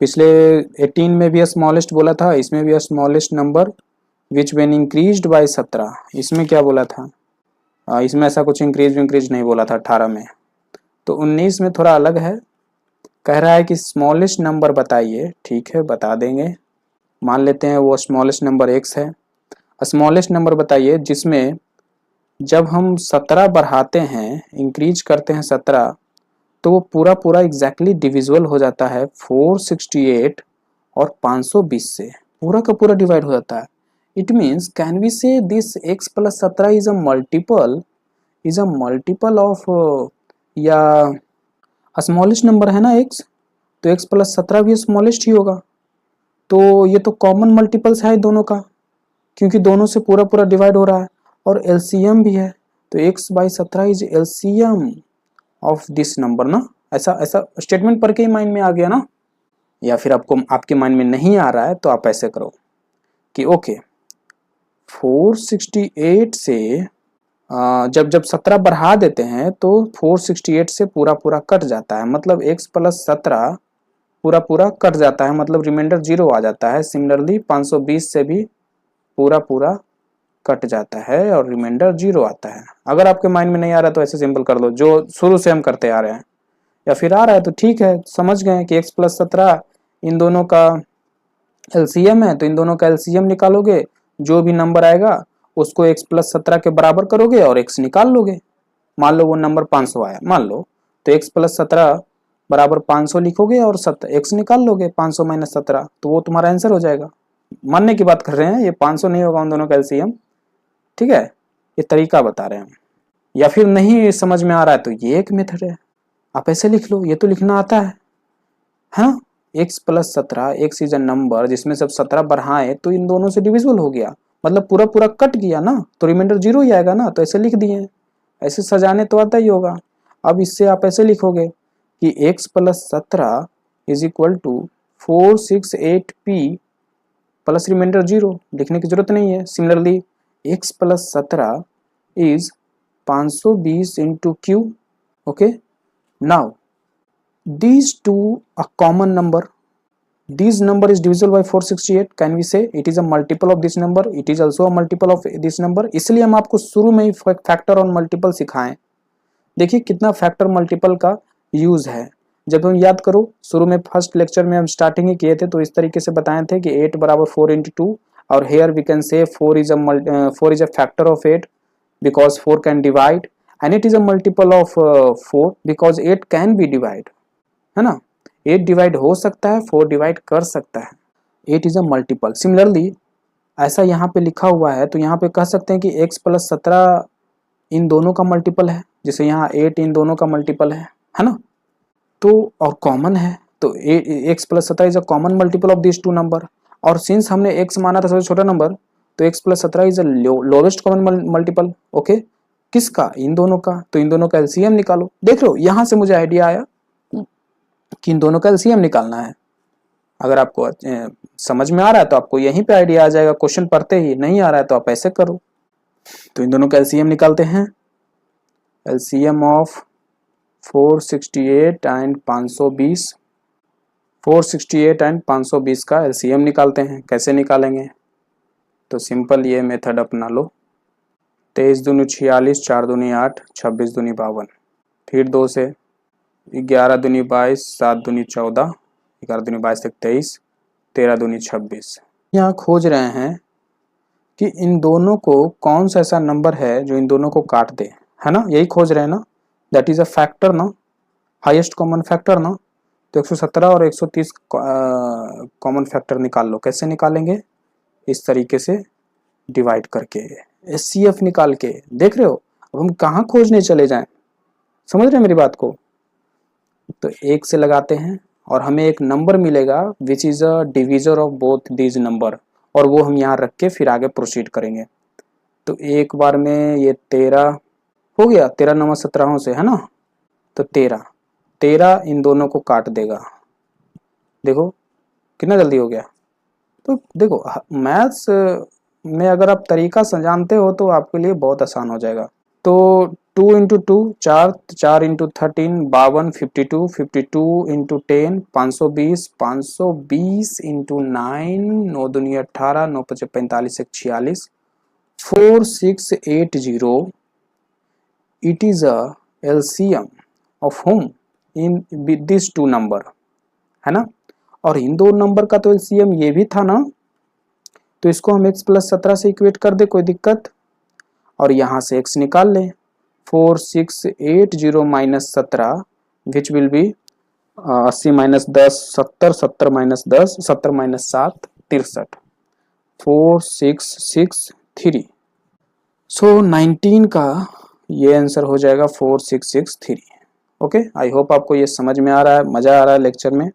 पिछले 18 में भी स्मॉलेस्ट बोला था, इसमें भी smallest number which when increased by 17। इसमें क्या बोला था? इसमें ऐसा कुछ इंक्रीज नहीं बोला था 18 में। तो 19 में थोड़ा अलग है, कह रहा है कि स्मॉलेस्ट नंबर बताइए। ठीक है, बता देंगे। मान लेते हैं वो स्मॉलेस्ट नंबर x है। स्मॉलेस्ट नंबर बताइए जिसमें जब हम 17 बढ़ाते हैं, इंक्रीज करते हैं 17, तो वो पूरा पूरा एग्जैक्टली डिविजिबल हो जाता है 468 और 520 से, पूरा का पूरा डिवाइड हो जाता है। इट मीन्स कैन वी से this x plus 17 is a multiple of, या स्मॉलेस्ट नंबर है ना x, तो x प्लस 17 भी स्मॉलेस्ट ही होगा। तो ये तो कॉमन मल्टीपल्स है दोनों का, क्योंकि दोनों से पूरा पूरा डिवाइड हो रहा है, और एलसीएम भी है। तो x by 17 is LCM of this number ना। ऐसा ऐसा स्टेटमेंट पढ़ के ही माइंड में आ गया ना। या फिर आपको आपके माइंड में नहीं आ रहा है तो आप ऐसे करो कि ओके 468 से जब जब 17 बढ़ा देते हैं तो 468 से पूरा पूरा कट जाता है, मतलब x प्लस 17 पूरा पूरा कट जाता है, मतलब रिमाइंडर 0 आ जाता है। सिमिलरली 520 से भी पूरा पूरा कट जाता है और रिमाइंडर 0 आता है। अगर आपके माइंड में नहीं आ रहा तो ऐसे सिंपल कर दो, जो शुरू से हम करते आ रहे हैं। या फिर आ रहा है तो ठीक है, समझ गए कि x प्लस 17 इन दोनों का एलसीएम है, तो इन दोनों का एलसीएम निकालोगे, जो भी नंबर आएगा उसको x प्लस 17 के बराबर करोगे और x निकाल लोगे। मान लो वो नंबर 500 आया, मान लो, तो x प्लस 17 बराबर 500 लिखोगे और x निकाल लोगे, 500 माइनस 17, तो वो तुम्हारा आंसर हो जाएगा। मानने की बात कर रहे हैं, ये 500 नहीं होगा उन दोनों का एलसीएम। ठीक है, ये तरीका बता रहे हैं हम। या फिर नहीं समझ में आ रहा है तो ये एक मेथड है, आप ऐसे लिख लो, ये तो लिखना आता है ना। x plus 17, x is a number जिसमें सब 17 बढ़ाए तो इन दोनों से डिविजिबल हो गया, मतलब पूरा पूरा कट गया ना, तो रिमाइंडर 0 ही आएगा ना, तो ऐसे लिख दिए। ऐसे सजाने तो आता ही होगा। अब इससे आप ऐसे लिखोगे कि x plus 17 is equal to 468p plus remainder 0, लिखने की जरूरत नहीं है। Similarly x plus 17 is 520 into Q. Okay, now these two a common number, this number is divisible by 468, can we say it is a multiple of this number, it is also a multiple of this number। इसलिए हम आपको शुरू में ही factor और multiple सिखाएं। देखिए कितना factor multiple का यूज है। जब हम याद करो, शुरू में फर्स्ट लेक्चर में हम स्टार्टिंग ही किए थे, तो इस तरीके से बताए थे कि 8 बराबर 4 इंटू 2, और here we can say 4 is a factor of 8 because 4 can divide, and it is a multiple of 4 because 8 can be divide, है ना। 8 डिवाइड हो सकता है, 4 डिवाइड कर सकता है। 8 इज अ मल्टीपल। सिमिलरली ऐसा यहाँ पे लिखा हुआ है, तो यहाँ पे कह सकते हैं कि x प्लस 17 इन दोनों का मल्टीपल है, जैसे यहाँ 8 इन दोनों का मल्टीपल है ना। तो और कॉमन है, तो x plus 17 is a common multiple of this two number. और सिंस हमने x माना था सबसे छोटा नंबर, तो x plus 17 is a lowest common multiple. Okay, किसका? इन दोनों का। तो इन दोनों का एलसीएम निकालो। देख लो, यहाँ से मुझे आइडिया आया कि इन दोनों का एलसीएम निकालना है। अगर आपको समझ में आ रहा है तो आपको यहीं पे आइडिया आ जाएगा क्वेश्चन पढ़ते ही। नहीं आ रहा है तो आप ऐसे करो। तो इन दोनों का एलसीएम निकालते हैं। एलसीएम ऑफ 468 एंड 520, 468 एंड 520 का एलसीएम निकालते हैं। कैसे निकालेंगे? तो सिंपल ये मेथड अपना लो। 23 दूनी 46, 4 दूनी 8, 26 दूनी 52, फिर 2 से 11 दूनी 22, 7 दूनी 14, 11 दूनी 22 तक 23, 13 दूनी 26। यहाँ खोज रहे हैं कि इन दोनों को कौन सा ऐसा नंबर है जो इन दोनों को काट दे, है ना। यही खोज रहे हैं ना। दैट इज अ फैक्टर ना, हाईएस्ट कॉमन फैक्टर ना। तो 117 और 130 कॉमन फैक्टर निकाल लो। कैसे निकालेंगे? इस तरीके से डिवाइड करके, एचसीएफ निकाल के। देख रहे हो, अब हम कहाँ खोजने चले जाएं? समझ रहे हैं मेरी बात को? तो 1 से लगाते हैं और हमें एक नंबर मिलेगा which is a divisor of both these number, और वो हम यहाँ रख के फिर आगे प्रोसीड करेंगे। तो एक बार में ये 13 हो गया, 13 9 17 से, है ना। तो 13 इन दोनों को काट देगा। देखो कितना जल्दी हो गया। तो देखो मैथ्स में अगर आप तरीका जानते हो तो आपके लिए बहुत आसान हो जाएगा। तो 2 इंटू 2 4, 4 इंटू 13 52, 52, 52 इंटू 10 520, 520 इंटू 9 9 दूनी 18, 9 पचे 45 एक 46, 4680. It is a LCM of whom in with these two number, है ना। और इन दो नंबर का तो LCM ये भी था ना, तो इसको हम x प्लस 17 से इक्वेट कर दे, कोई दिक्कत। और यहाँ से x निकाल लें, 4680 minus 17 which will be 80 minus 10 70, 70 minus 10 70 minus 7 63, 4663। सो 19 का ये आंसर हो जाएगा 4663। ओके, आई होप आपको ये समझ में आ रहा है, मजा आ रहा है लेक्चर में।